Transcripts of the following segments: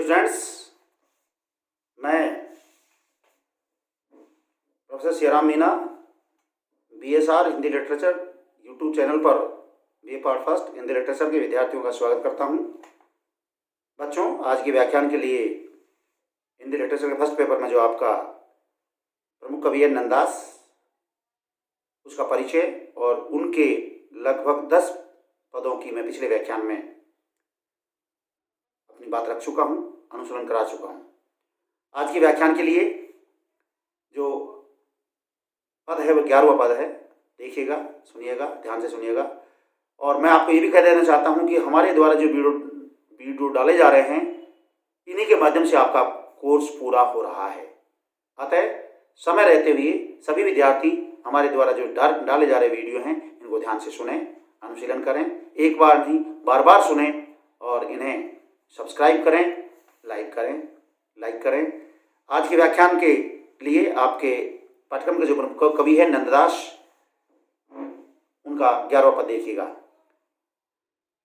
Dear friends, मैं professor Siyaram Meena BSR Hindi literature YouTube channel पर BA part first Hindi literature के विद्यार्थियों का स्वागत करता हूं। बच्चों, आज के व्याख्यान के लिए हिंदी लिटरेचर के फर्स्ट पेपर में जो आपका प्रमुख कवि है नंददास, उसका परिचय और उनके लगभग 10 पदों की मैं पिछले व्याख्यान में अपनी बात रख चुका हूं, अनुसरण करा चुका हूं। आज के व्याख्यान के लिए जो पद है वह 11वां पद है। देखिएगा, सुनिएगा, ध्यान से सुनिएगा। और मैं आपको ये भी कह देना चाहता हूं कि हमारे द्वारा जो वीडियो डाले जा रहे हैं, इन्हीं के माध्यम से आपका कोर्स पूरा हो रहा है। अतः समय रहते हुए सभी विद्यार्थी हमारे द्वारा जो डाले जा रहे वीडियो हैं, इनको ध्यान से सुने, अनुशीलन करें। एक बार नहीं, बार बार सुने और इन्हें सब्सक्राइब करें, लाइक करें। आज के व्याख्यान के लिए आपके पाठ्यक्रम के जो प्रमुख कवि है नंददास, उनका 11वां पद देखिएगा।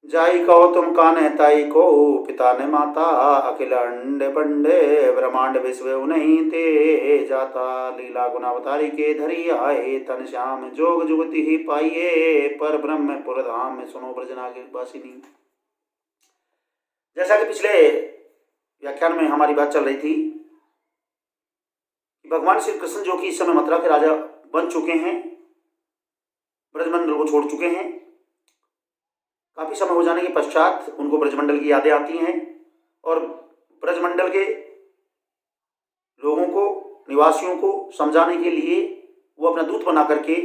जाई कहो तुम कान्हे ताई को पिता ने माता, अखिल अंड पंडे ब्रह्मांड विश्व नहीं ते जाता। लीला गुणावतारी के धरी आए, तन श्याम जोग जुगति ही पाइये, पर ब्रह्म पुरधाम में सुनो ब्रजनागिर वासिनी। जैसा कि पिछले व्याख्यान में हमारी बात चल रही थी, भगवान श्री कृष्ण जो कि इस समय मथुरा के राजा बन चुके हैं, ब्रजमंडल को छोड़ चुके हैं, काफी समय हो जाने के पश्चात उनको ब्रजमंडल की यादें आती हैं और ब्रजमंडल के लोगों को, निवासियों को समझाने के लिए वो अपना दूत बना करके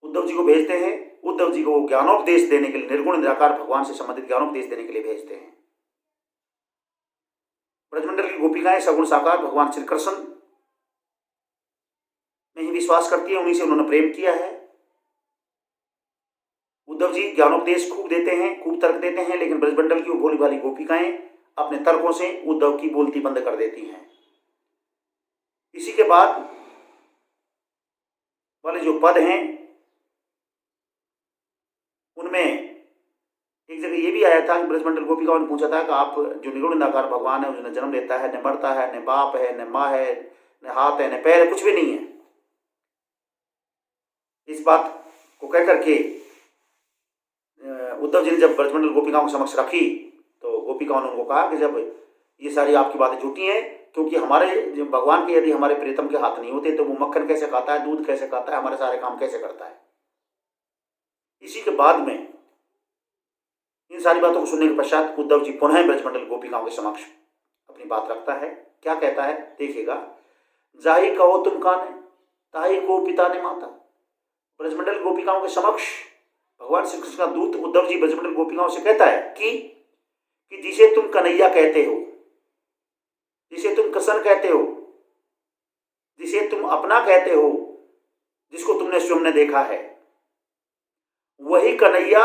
उद्धव जी को भेजते हैं। उद्धव जी को ज्ञानोपदेश देने के लिए, निर्गुण निराकार भगवान से संबंधित ज्ञानोपदेश देने के लिए भेजते हैं। ब्रजमंडल की गोपिकाएं सगुण साकार भगवान श्री कृष्ण में ही विश्वास करती है, उन्हीं से उन्होंने प्रेम किया है। उद्धव जी ज्ञानोपदेश खूब देते हैं, खूब तर्क देते हैं, लेकिन ब्रजमंडल की वो भोली भाली गोपिकाएं अपने तर्कों से उद्धव की बोलती बंद कर देती हैं। इसी के बाद वाले जो पद हैं, उनमें एक जगह ये भी आया था कि ब्रजमंडल गोपिकाओं ने पूछा था कि आप जो निर्गुण निराकार भगवान है, उसने जन्म लेता है, न मरता है, न बाप है, न माँ है, न हाथ है, न पैर है, कुछ भी नहीं है। इस बात को कह करके उद्धव जी ने जब ब्रजमंडल गोपिकाओं के समक्ष रखी, तो गोपिकाओं ने उनको कहा कि जब ये सारी आपकी बातें झूठी हैं, क्योंकि हमारे भगवान के यदि हमारे प्रीतम के हाथ नहीं होते तो वो मक्खन कैसे खाता है, दूध कैसे खाता है, हमारे सारे काम कैसे करता है। इसी के बाद में इन सारी बातों को सुनने के पश्चात उद्धव जी पुनः ब्रजमंडल गोपिकाओं के समक्ष अपनी बात रखता है। क्या कहता है देखिएगा। जाई कहो तुम कान्हे ताई को पिता ने माता। ब्रजमंडल गोपिकाओं के समक्ष भगवान श्री कृष्ण का दूत उद्धव जी ब्रजमंडल गोपिकाओं से कहता है कि जिसे तुम कन्हैया कहते हो, जिसे तुम कृष्ण कहते हो, जिसे तुम अपना कहते हो, जिसको तुमने स्वयं ने देखा है, वही कन्हैया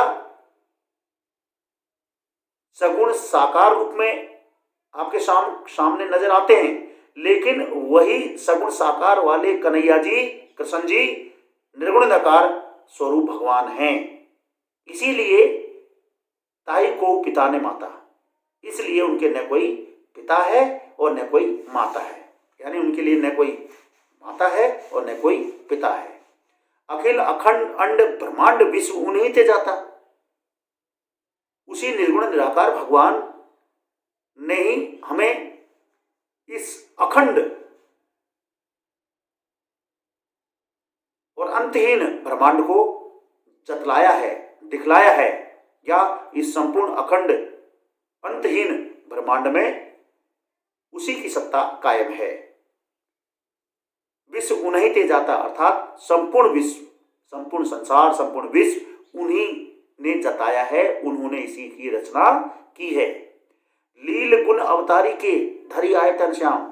सगुण साकार रूप में आपके सामने नजर आते हैं, लेकिन वही सगुण साकार वाले कन्हैया जी, कृष्ण जी निर्गुण निराकार स्वरूप भगवान हैं। इसीलिए ताई को पिता ने माता, इसलिए उनके न कोई पिता है और न कोई माता है, यानी उनके लिए न कोई माता है और न कोई पिता है। अखिल अखंड अंड ब्रह्मांड विश्व उन्हीं ते जाता। उसी निर्गुण निराकार भगवान ने ही हमें इस अखंड और अंतहीन ब्रह्मांड को जतलाया है, दिखलाया है, या इस संपूर्ण अखंड अंतहीन ब्रह्मांड में उसी की सत्ता कायम है। विश्व उन्हीं ते जाता, अर्थात संपूर्ण विश्व, संपूर्ण संसार, संपूर्ण विश्व उन्हीं ने जताया है, उन्होंने इसी की रचना की है। लील गुण अवतारी के धरी आए तन श्याम।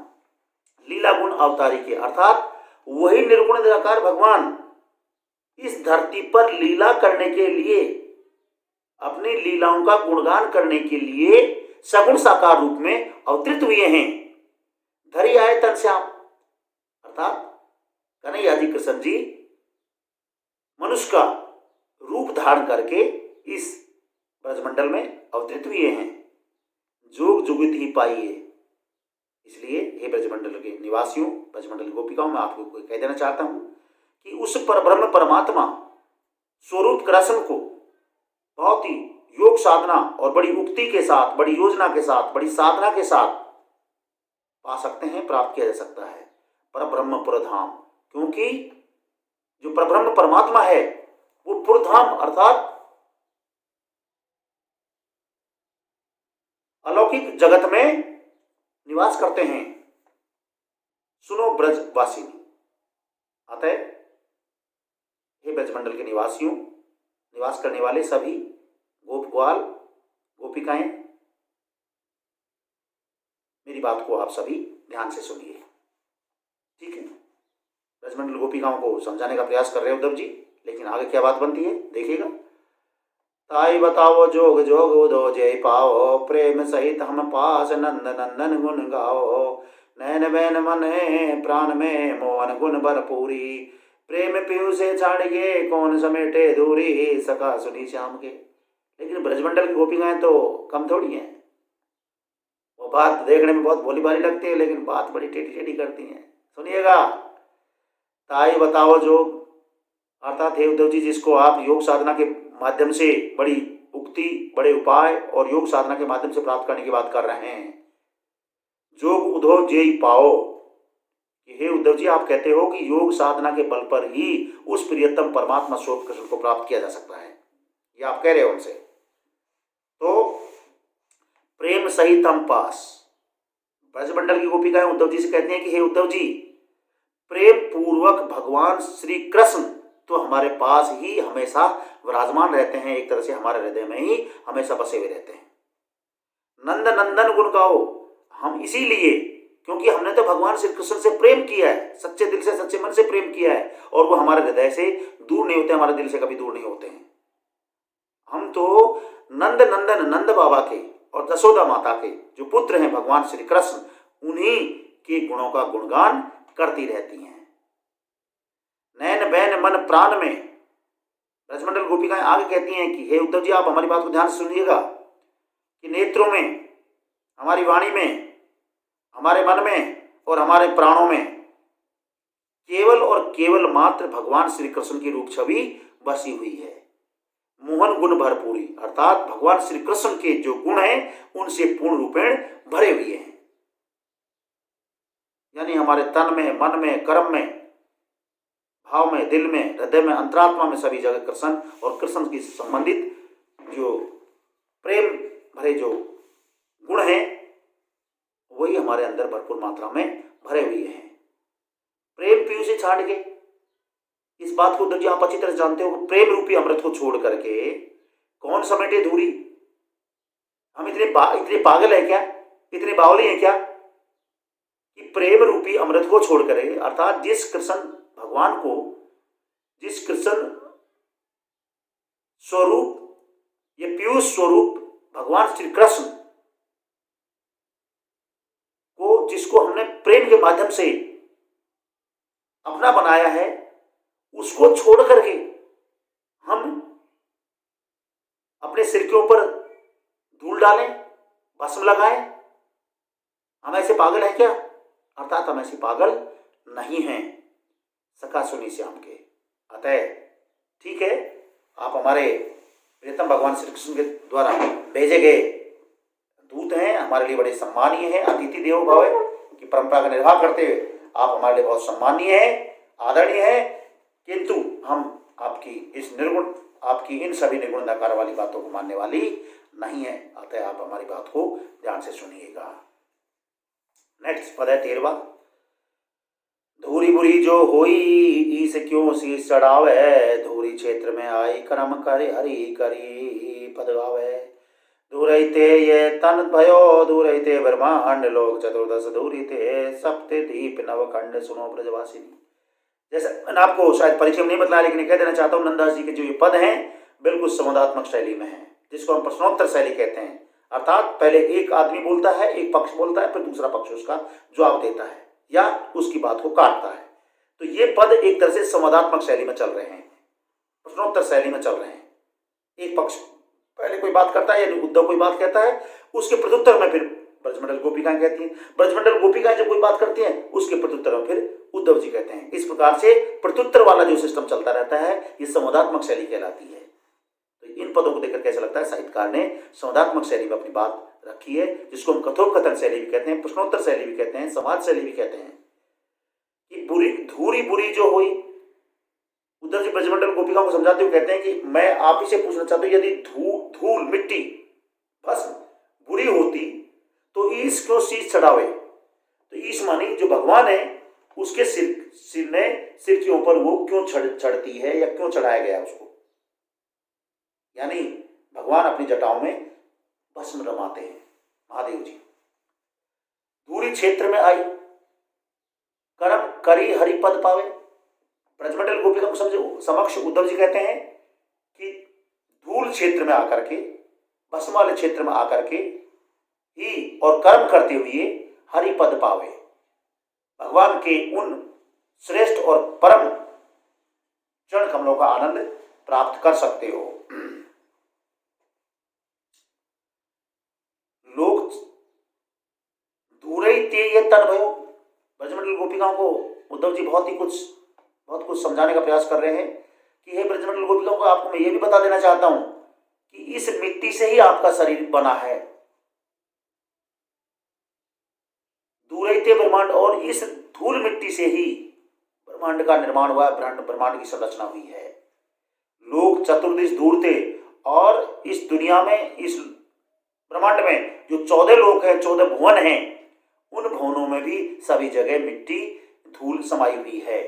लीला गुण अवतारी के अर्थात वही निर्गुण निराकार भगवान इस धरती पर लीला करने के लिए, अपनी लीलाओं का गुणगान करने के लिए सगुण साकार रूप में अवतरित हुए हैं। धरी आए तन श्याम अर्थात कन्हैया जी, कृष्ण जी मनुष्य का रूप धारण करके इस ब्रजमंडल में अवतरित हुए हैं। जुग जुगित ही पाइए। इसलिए हे ब्रजमंडल के निवासियों, ब्रजमंडल की गोपिकाओं, मैं आपको कह देना चाहता हूं कि उस परब्रह्म परमात्मा स्वरूप कृष्ण को बहुत ही योग साधना और बड़ी उक्ति के साथ, बड़ी योजना के साथ, बड़ी साधना के साथ पा सकते हैं, प्राप्त किया जा सकता है परब्रह्म पुरधाम। क्योंकि जो परब्रह्म परमात्मा है वो पुरधाम अर्थात अलौकिक जगत में निवास करते हैं। सुनो ब्रजवासी, अतः हे ब्रजमंडल के निवासियों, निवास करने वाले सभी गोप ग्वाल गोपिकाएं, मेरी बात को आप सभी ध्यान से सुनिए, ठीक है। ब्रजमंडल गोपिकाओं को समझाने का प्रयास कर रहे उद्धव जी, लेकिन आगे क्या बात बनती है देखिएगा। ताई बताओ जोग जोग उदो जय पाओ, प्रेम सहित हम पास नंद नंदन गुण गाओ। नैन बैन मन प्राण में मोहन गुण भरपूरी, प्रेम पीयू से छाड़िए कौन समेटे दूरी, सखा सुनी श्याम के। लेकिन ब्रजमंडल की गोपिकाएं तो कम थोड़ी हैं, वो बात देखने में बहुत भोली भाली लगती है, लेकिन बात बड़ी टेढ़ी टेढ़ी करती हैं। सुनिएगा, ताई बताओ जोग अर्थात हे उद्धव जी, जिसको आप योग साधना के माध्यम से बड़ी उक्ति, बड़े उपाय और योग साधना के माध्यम से प्राप्त करने की बात कर रहे हैं। जोग उद्धव जेई पाओ, हे उद्धव जी आप कहते हो कि योग साधना के बल पर ही उस प्रियतम परमात्मा स्वरूप कृष्ण को प्राप्त किया जा सकता है, ये आप कह रहे हो उनसे। तो प्रेम सहित हम पास, ब्रजमंडल की गोपिकाएं उद्धव जी से कहती हैं कि हे उद्धव जी, प्रेम पूर्वक भगवान श्री कृष्ण तो हमारे पास ही हमेशा विराजमान रहते हैं, एक तरह से हमारे हृदय में ही हमेशा बसे हुए रहते हैं। नंद नंदन गुण गाओ, हम इसीलिए क्योंकि हमने तो भगवान श्री कृष्ण से प्रेम किया है, सच्चे दिल से सच्चे मन से प्रेम किया है, और वो हमारे हृदय से दूर नहीं होते, हमारे दिल से कभी दूर नहीं होते हैं। हम तो नंद नंदन नंद बाबा के और जसोदा माता के जो पुत्र हैं भगवान श्री कृष्ण, उन्हीं के गुणों का गुणगान करती रहती हैं। नैन बैन मन प्राण में, ब्रजमंडल गोपिकाएं आगे कहती हैं कि हे उद्धव जी आप हमारी बात को ध्यान से सुनिएगा कि नेत्रों में, हमारी वाणी में, हमारे मन में और हमारे प्राणों में केवल और केवल मात्र भगवान श्री कृष्ण की रूप छवि बसी हुई है। मोहन गुण भरपूरी अर्थात भगवान श्री कृष्ण के जो गुण हैं उनसे पूर्ण रूपेण भरे हुए हैं। यानी हमारे तन में, मन में, कर्म में, भाव में, दिल में, हृदय में, अंतरात्मा में सभी जगह कृष्ण और कृष्ण की संबंधित जो प्रेम भरे जो गुण हैं वही हमारे अंदर भरपूर मात्रा में भरे हुए हैं। प्रेम पीयू से छाड़ के, इस बात को उद्धव जी आप अच्छी तरह जानते हो, प्रेम रूपी अमृत को छोड़ करके कौन समेटे दूरी। हम इतने पागल है क्या, इतने बावली है क्या कि प्रेम रूपी अमृत को छोड़ करे, अर्थात जिस कृष्ण भगवान को, जिस कृष्ण स्वरूप, ये पीयूष स्वरूप भगवान श्री कृष्ण को, जिसको हमने प्रेम के माध्यम से अपना बनाया है, उसको छोड़ करके हम अपने सिर के ऊपर धूल डालें, भस्म लगाएं, हम ऐसे पागल हैं क्या? अर्थात हम ऐसे पागल नहीं हैं, सखा सुनी श्याम के। अतः ठीक है, आप हमारे प्रियतम भगवान श्री कृष्ण के द्वारा भेजे गए दूत हैं, हमारे लिए बड़े सम्मानीय हैं। अतिथि देवो भव की परंपरा का निर्वाह करते हुए आप हमारे लिए बहुत सम्मानीय हैं, आदरणीय हैं, किंतु हम आपकी इस निर्गुण, आपकी इन सभी निर्गुण नकार वाली बातों को मानने वाली नहीं है। अतः आप हमारी बात को ध्यान से सुनिएगा। नेक्स्ट पद है 13वां। धूरी बुरी जो होई ईस क्यों शीस चढ़ावे, धूरी क्षेत्र में आई कर्म करे हरि करी पद गावे। दूरैते ये तन भयो दूरैते ब्रह्मांड लोक, चतुर्दश दूरीते सप्ते दीप नवखंड। सुनो ब्रजवासिनी, जैसे मैंने आपको शायद परिचय में नहीं बतलाया, लेकिन कह देना चाहता हूँ, नंददास जी के जो ये पद हैं बिल्कुल संवादात्मक शैली में है, जिसको हम प्रश्नोत्तर शैली कहते हैं। अर्थात पहले एक आदमी बोलता है, एक पक्ष बोलता है, फिर दूसरा पक्ष उसका जवाब देता है या उसकी बात को काटता है। तो ये पद एक तरह से संवादात्मक शैली में चल रहे हैं, प्रश्नोत्तर शैली में चल रहे हैं। एक पक्ष पहले कोई बात करता है, यानी उद्धव कोई बात कहता है, उसके प्रत्युत्तर में फिर ब्रजमंडल गोपिकाएं कहती हैं। ब्रजमंडल गोपिकाएं जब कोई बात करती हैं उसके प्रत्युत्तर में फिर उद्धव जी कहते हैं। इस प्रकार से प्रत्युत्तर वाला जो सिस्टम चलता रहता है ये संवादात्मक शैली कहलाती है। तो इन पदों को देखकर कैसा लगता है, साहित्यकार ने संवादात्मक शैली में अपनी बात रखी है, जिसको हम कथोपकथन शैली भी कहते हैं, प्रश्नोत्तर शैली भी कहते हैं, संवाद शैली भी कहते हैं। कि बुरी धूरी बुरी जो हुई, उद्धव जी ब्रजमंडल गोपिकाओं को समझाते हुए कहते हैं कि मैं आप ही से पूछना चाहता हूं, यदि धूल मिट्टी भस्म बुरी होती तो ईश क्यों शीश चढ़ावे। तो ईश मानी जो भगवान है उसके सिर के ऊपर वो क्यों चढ़ती है या क्यों चढ़ाया गया उसको, यानी भगवान अपनी जटाओं में भस्म रमाते हैं महादेव जी। दूरी क्षेत्र में आई कर्म करी हरिपद पावे। ब्रजमंडल गोपिका को समक्ष उद्धव जी कहते हैं कि धूल क्षेत्र में आकर के, भस्म वाले क्षेत्र में आकर के ही और कर्म करते हुए हरिपद पावे, भगवान के उन श्रेष्ठ और परम चरण कमलों का आनंद प्राप्त कर सकते हो। लोग दूरे ते ये तन भयो। ब्रजमंडल गोपिकाओं को उद्धव जी बहुत कुछ समझाने का प्रयास कर रहे हैं कि हे ब्रजमंडल गोपिकाओं को आपको मैं ये भी बता देना चाहता हूं कि इस मिट्टी से ही आपका शरीर बना है, दूरैते ब्रह्मांड, और इस धूल मिट्टी से ही ब्रह्मांड का निर्माण हुआ है, ब्रह्मांड की संरचना हुई है। लोग चतुर्दिश दूर थे और इस दुनिया में, इस ब्रह्मांड में जो 14 लोक हैं, 14 भुवन हैं, उन भुवनों में भी सभी जगह मिट्टी धूल समाई हुई है,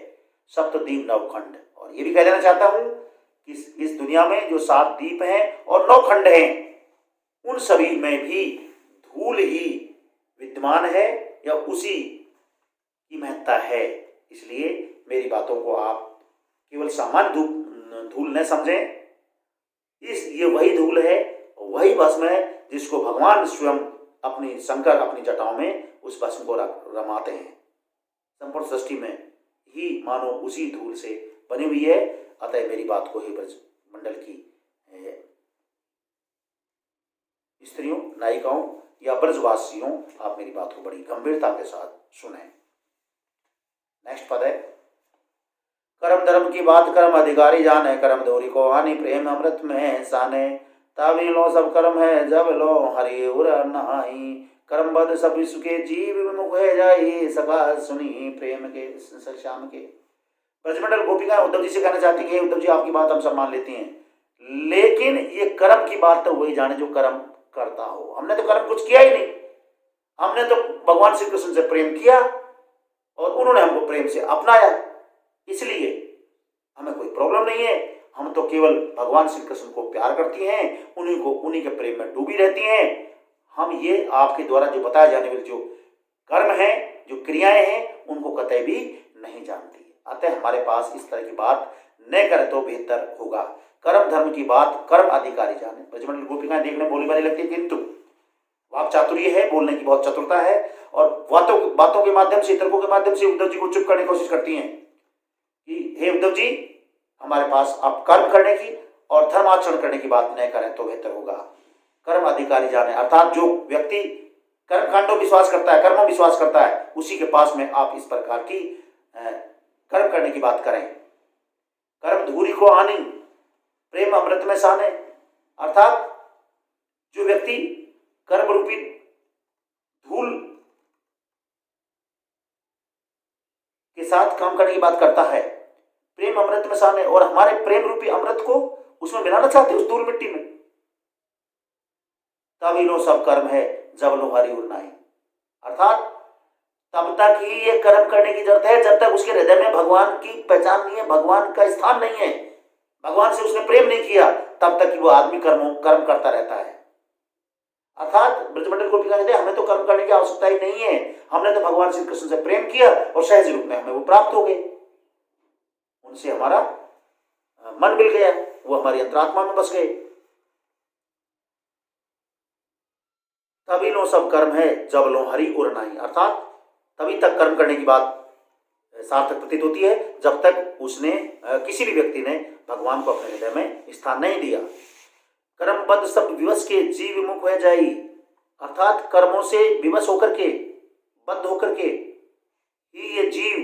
सप्तद्वीप नवखंड। और ये भी कह देना चाहता हूं कि इस दुनिया में जो 7 द्वीप हैं और 9 खंड हैं, उन सभी में भी धूल ही विद्यमान है या उसी की महत्ता है। इसलिए मेरी बातों को आप केवल सामान्य धूल न समझें। ये वही धूल है, वही भस्म है जिसको भगवान स्वयं अपनी शंकर अपनी जटाओं में उस भस्म को रमाते हैं। संपूर्ण सृष्टि में ही मानो उसी धूल से बनी हुई है। अतः मेरी बात को ही ब्रजमंडल की स्त्रियों, नायिकाओं या ब्रजवासियों, आप मेरी बात को बड़ी गंभीरता के साथ सुने। नेक्स्ट पद है, कर्म धर्म की बात कर्म अधिकारी जाने, कर्म दोरी को हानि प्रेम अमृत में साने। तावी लो सब कर्म है जब लो हरि उर नाई, कर्म बद सब सुखे जीव विमुख है जाई, सका सुनी प्रेम के श्याम के। ब्रजमंडल गोपिका उद्धव जी से कहना चाहती है, उद्धव जी आपकी बात हम सब मान लेती हैं, लेकिन ये कर्म की बात तो वही जाने जो कर्म करता हो। हमने तो कर्म कुछ किया ही नहीं, हमने तो भगवान श्री कृष्ण से प्रेम किया और उन्होंने हमको प्रेम से अपनाया, इसलिए हमें कोई प्रॉब्लम नहीं है। हम तो केवल भगवान श्री कृष्ण को प्यार करती हैं, उन्हीं के प्रेम में डूबी रहती हैं। हम ये आपके द्वारा जो बताए जाने वाले जो कर्म हैं, जो क्रियाएं हैं, उनको कतई भी नहीं जानती। अतः हमारे पास इस तरह की बात न करे तो बेहतर होगा। कर्म धर्म की बात कर्म अधिकारी जाने। ब्रजमंडल गोपिकाएं देखने बोली वाली लगती है, किंतु वाक चातुर्य है, बोलने की बहुत चतुरता है और बातों के माध्यम से, तर्कों के माध्यम से उद्धव जी को चुप करने की कोशिश करती हैं कि हे उद्धव जी, हमारे पास आप कर्म करने की और धर्म आचरण करने की बात न करें तो बेहतर होगा। कर्म अधिकारी जाने अर्थात जो व्यक्ति कर्म कांडों विश्वास करता है, कर्मों विश्वास करता है, उसी के पास में आप इस प्रकार की कर्म करने की बात करें। कर्म धूरी को हानि प्रेम अमृत में साने, अर्थात जो व्यक्ति कर्म रूपी धूल के साथ काम करने की बात करता है, प्रेम अमृत में साने, और हमारे प्रेम रूपी अमृत को उसमें मिलाना चाहते उस धूल मिट्टी में। तभी लो सब कर्म है जब लो हरि उर नाई, अर्थात तब तक ही ये कर्म करने की जरूरत है जब तक उसके हृदय में भगवान की पहचान नहीं है, भगवान का स्थान नहीं है, भगवान से उसने प्रेम नहीं किया, तब तक कि वो आदमी कर्म करता रहता है। अर्थात ब्रजमंडल गोपिका कहते हैं हमें तो कर्म करने की आवश्यकता ही नहीं है, हमने तो भगवान श्री कृष्ण से प्रेम किया और सहज रूप में हमें वो प्राप्त हो गए, उनसे हमारा मन मिल गया, वो हमारी अंतरात्मा में बस गए। तभी लो सब कर्म है जब लो हरि उर नाई, अर्थात तभी तक कर्म करने की बात सार्थक प्रतीत होती है जब तक उसने किसी भी व्यक्ति ने भगवान को अपने हृदय में स्थान नहीं दिया। कर्मबद्ध सब विवश के जीव विमुख हो जाई, अर्थात कर्मों से विवश होकर के, बद्ध होकर के ही ये जीव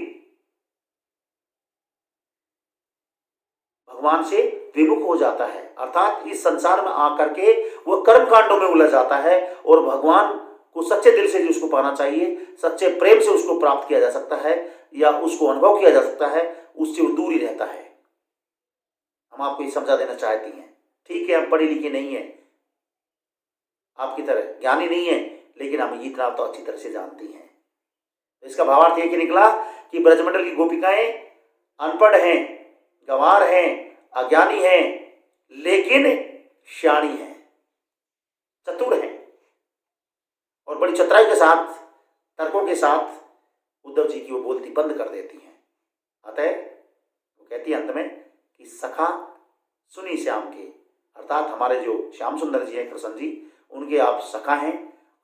भगवान से विमुख हो जाता है। अर्थात इस संसार में आकर के वह कर्म कांडों में उलझ जाता है और भगवान को सच्चे दिल से उसको पाना चाहिए, सच्चे प्रेम से उसको प्राप्त किया जा सकता है या उसको अनुभव किया जा सकता है, उससे वो दूर ही रहता है। हम आपको ये समझा देना चाहती हैं। ठीक है, हम पढ़ी लिखी नहीं है, आपकी तरह ज्ञानी नहीं है, लेकिन हम इतना तो अच्छी तरह से जानती हैं। तो इसका भावार्थ ये कि निकला कि ब्रजमंडल की गोपिकाएं अनपढ़ हैं, गंवार हैं, अज्ञानी हैं, लेकिन श्याणी हैं, चतुर हैं और बड़ी चतुराई के साथ, तर्कों के साथ उद्धव जी की वो बोलती बंद कर देती हैं। अतः वो कहती है अंत में कि सखा सुनी श्याम के, अर्थात हमारे जो श्याम सुंदर जी हैं, कृष्ण जी, उनके आप सखा हैं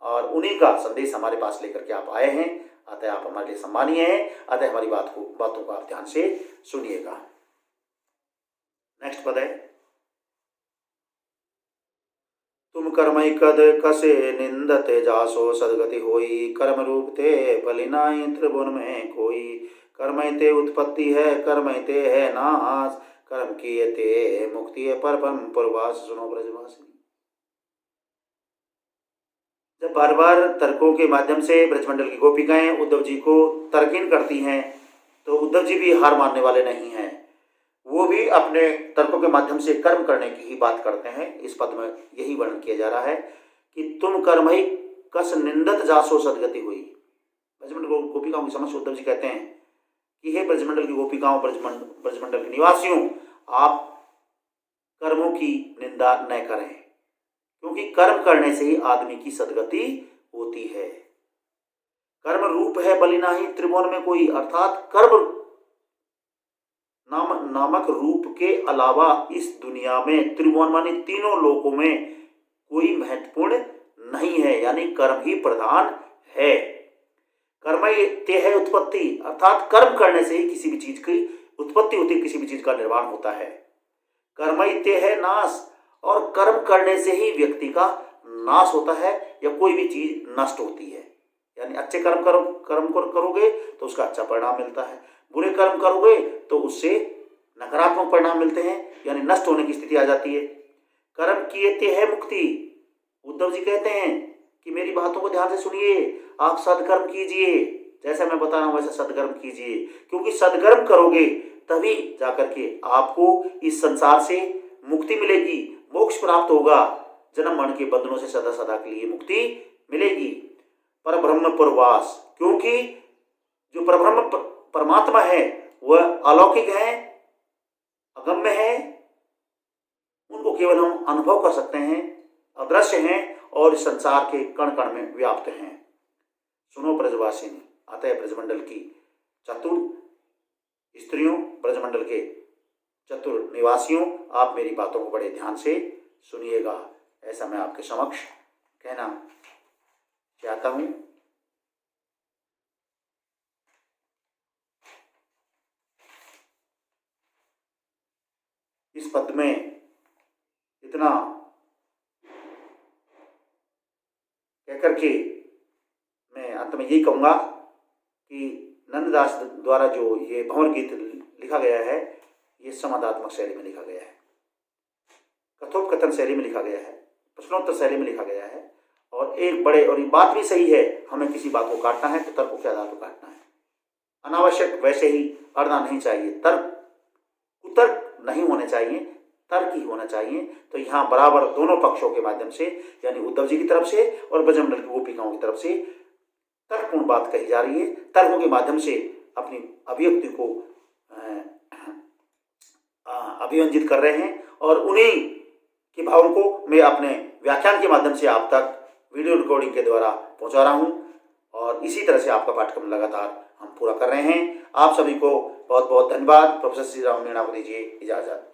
और उन्हीं का संदेश हमारे पास लेकर के आप आए हैं। अतः आप हमारे लिए सम्मानीय हैं। अतः हमारी बातों को आप ध्यान से सुनिएगा। नेक्स्ट पद है, तुम कर्मई कद कसे निंदते जासो सदगति होई, कर्म रूप ते फलिनाई त्रिभुवन में कोई, कर्मई ते उत्पत्ति है, कर्मई ते है नाश, कर्म किए ते मुक्ति है परम प्रवास। सुनो ब्रजवासिनी। जब बार बार तर्कों के माध्यम से ब्रजमंडल की गोपिकाएं उद्धव जी को तर्कीन करती हैं, तो उद्धव जी भी हार मानने वाले नहीं हैं। वो भी अपने तर्कों के माध्यम से कर्म करने की ही बात करते हैं। इस पद में यही वर्णन किया जा रहा है कि तुम कर्म ही कस निंदत जासो सदगति हुई। ब्रजमंडल गोपिकाओं की समक्ष उद्धव जी कहते हैं कि हे ब्रजमंडल की गोपिकाओं, ब्रजमंडल के निवासियों, आप कर्मों की निंदा न करें, क्योंकि कर्म करने से ही आदमी की सदगति होती है। कर्म रूप है बलिनाही त्रिभुवन में कोई, अर्थात कर्म नामक रूप के अलावा इस दुनिया में, त्रिभुवन माने तीनों लोकों में, कोई महत्वपूर्ण नहीं है, यानी कर्म ही प्रधान है। कर्म ते है उत्पत्ति, अर्थात कर्म करने से ही किसी भी चीज की उत्पत्ति होती है, किसी भी चीज का निर्माण होता है। कर्म ते है नाश, और कर्म करने से ही व्यक्ति का नाश होता है या कोई भी चीज नष्ट होती है। यानी अच्छे कर्म करोगे तो उसका अच्छा परिणाम मिलता है, बुरे कर्म करोगे तो उससे नकारात्मक परिणाम मिलते हैं, यानी नष्ट होने की स्थिति आ जाती है। कर्म किए ते है मुक्ति। उद्धव जी कहते हैं कि मेरी बातों को ध्यान से सुनिए, आप सदकर्म कीजिए, जैसा मैं बता रहा हूं वैसा सदकर्म कीजिए, क्योंकि सदकर्म करोगे तभी जाकर के आपको इस संसार से मुक्ति मिलेगी, मोक्ष प्राप्त होगा, जन्म मरण के बंधनों से सदा सदा के लिए मुक्ति मिलेगी। पर ब्रह्म प्रवास, क्योंकि जो परब्रह्म परमात्मा है वह अलौकिक है, अगम्य है, उनको केवल हम अनुभव कर सकते हैं, अदृश्य हैं और इस संसार के कण कण में व्याप्त हैं। सुनो ब्रजवासिनी, अतः ब्रजमंडल की चतुर स्त्रियों, ब्रजमंडल के चतुर निवासियों, आप मेरी बातों को बड़े ध्यान से सुनिएगा, ऐसा मैं आपके समक्ष कहना चाहता हूं। इस पद में इतना कहकर के मैं अंत में यही कहूंगा कि नंददास द्वारा जो ये भंवर गीत लिखा गया है, ये समादात्मक शैली में लिखा गया है, कथोपकथन शैली में लिखा गया है, प्रश्नोत्तर शैली में लिखा गया है, और एक बड़े, और ये बात भी सही है, हमें किसी बात को काटना है तो तर्क के आधार पर काटना है, अनावश्यक वैसे ही अड़ना नहीं चाहिए, कुतर्क नहीं होने चाहिए, तर्क ही होना चाहिए। तो यहाँ बराबर दोनों पक्षों के माध्यम से, यानी उद्धव जी की तरफ से और ब्रजमंडल की गोपिकाओं की तरफ से तर्कपूर्ण बात कही जा रही है। तर्कों के माध्यम से अपनी अभिव्यक्ति को अभिव्यंजित कर रहे हैं, और उन्हीं के भावों को मैं अपने व्याख्यान के माध्यम से आप तक वीडियो रिकॉर्डिंग के द्वारा पहुंचा रहा हूं, और इसी तरह से आपका पाठ्यक्रम लगातार हम पूरा कर रहे हैं। आप सभी को बहुत बहुत धन्यवाद। प्रोफेसर श्री राम मीणा को दीजिए इजाजत।